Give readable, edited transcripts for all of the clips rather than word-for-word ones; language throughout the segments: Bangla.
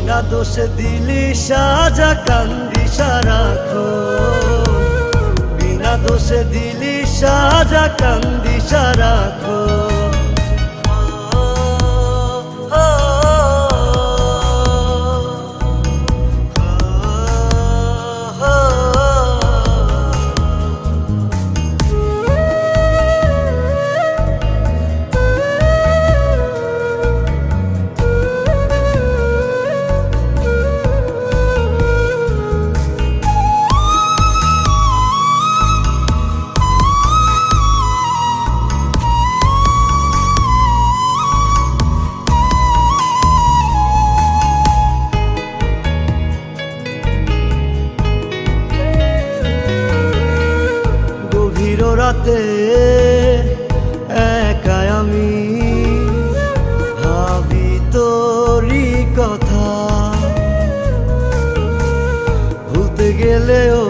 বিনা দোষে দিলি সাজা কান্দি সারাক্ষণ, বিনা দোষে দিলি সাজা কান্দি সারাক্ষণ। রাতে একা আমি ভাবি তোরই কথা, ভুলতে গেলেও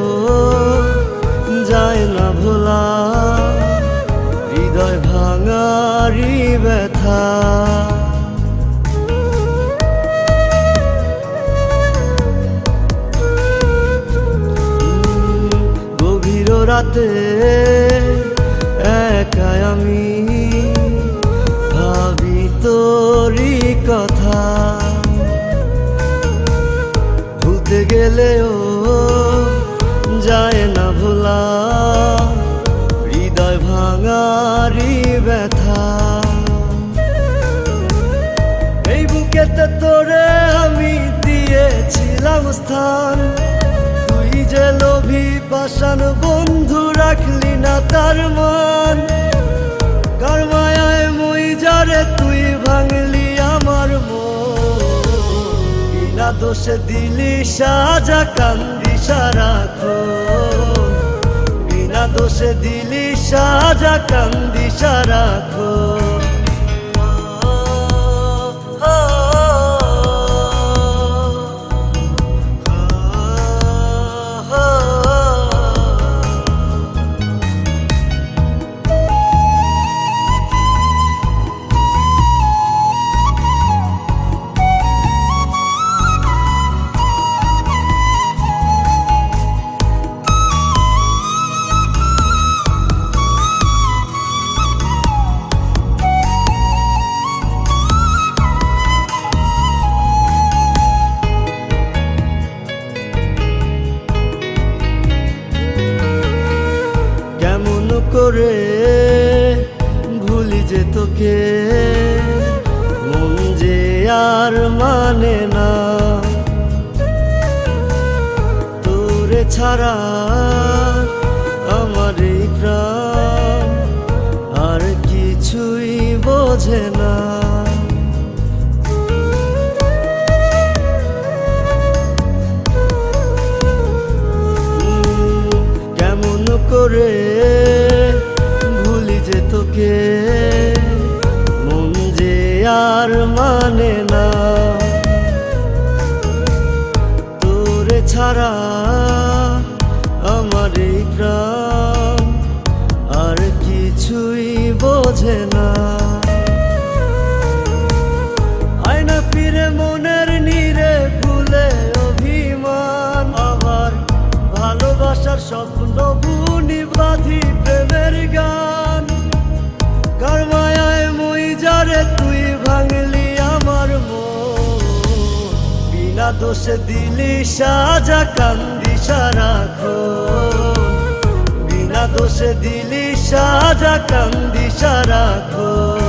যায় না ভোলা হৃদয় ভাঙারি ব্যথা। গভীর রাতে একা আমি ভাবি তোরই কথা, ভুলতে গেলেও যায় না ভোলা হৃদয় ভাঙারি ব্যথা। এই বুকেতে তোরে আমি দিয়েছিলাম স্থান, তুই যে লোভী পাষাণ বন্ধু রাখলি না তার মান। কার মায়ায় মই যারে তুই ভাঙলি আমার মন, বিনা দোষে দিলি সাজা কান্দি সারাক্ষণ, বিনা দোষে দিলি সাজা কান্দি সারাক্ষণ। করে ভুলি যে তোকে, মন যে আর মানে না তোরে ছাড়া আমার এই প্রাণ আর কিছুই বোঝে না। কেমন করে তোকে, মন যে আর মানে না তোরে ছাড়া আমার এই প্রাণ আর কিছুই বোঝে না। আয়না ফিরে মনের নীরে ভুলে অভিমান, আবার ভালোবাসার স্বপ্ন বুনি বাঁধি প্রেমের গান। কার মায়ায় মই যারে তুই ভাঙলি আমার মন, বিনা দোষে দিলি সাজা কান্দি সারাক্ষণ, বিনা দোষে দিলি সাজা কান্দি সারাক্ষণ।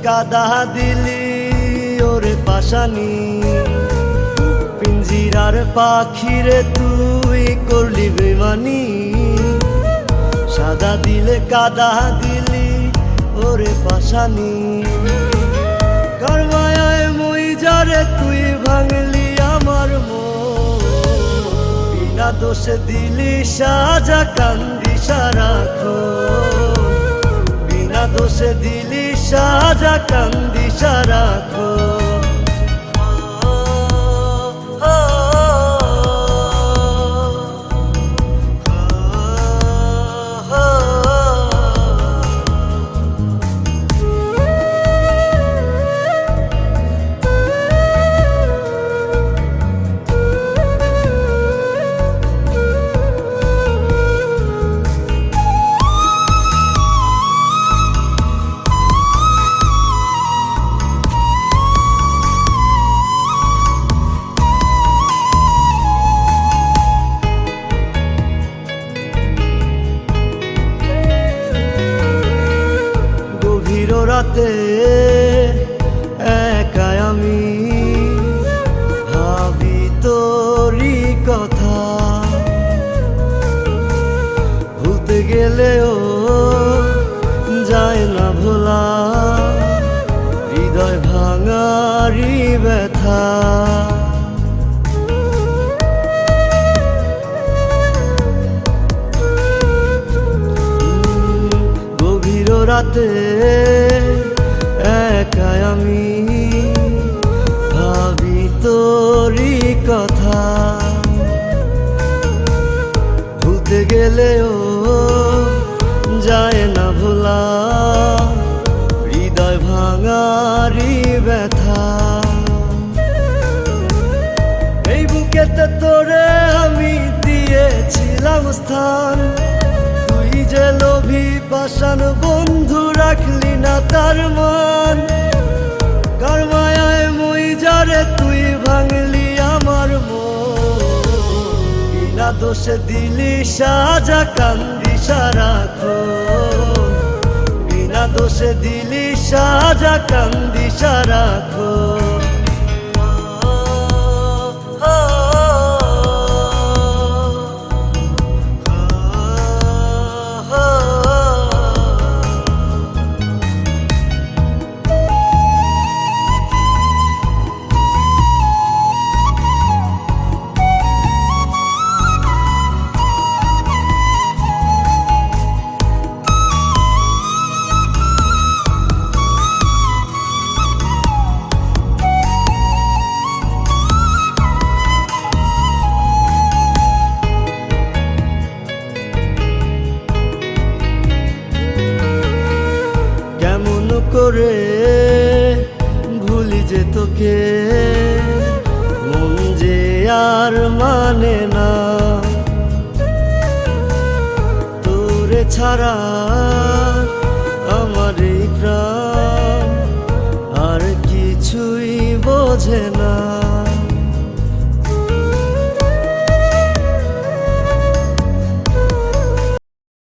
কাদা দিলি ওরে পাশানি, পিঞ্জিরার পাখিরে তুই করলি বেমানি। সাদা দিলে কাদা দিলি ওরে পাশানি, কার মায়ায় মই যারে তুই ভাঙলি আমার মন। বিনা দোষে দিলি সাজা কান্দি সারাক্ষণ, বিনা দোষে দিলি সাজা কান্দি সারাক্ষণ। রাতে একা আমি ভাবি তোরই কথা, ভুলতে গেলেও যায় না ভোলা হৃদয় ভাঙারি ব্যথা। গভীর রাতে একা আমি ভাবি তোরই কথা, ভুলতে গেলেও যায় না ভোলা হৃদয় ভাঙারি ব্যথা। এই বুকেতে তোরে আমি দিয়েছিলাম স্থান, তুই যে লোভী পাষাণ বন্ধু রাখলি না তার মান। কার মায়ায় মই যারে তুই ভাঙলি আমার মন, বিনা দোষে দিলি সাজা কান্দি সারাক্ষণ, বিনা দোষে দিলি সাজা কান্দি সারাক্ষণ। করে ভুলি যে তোকে, মন যে আর মানে না তোরে ছাড়া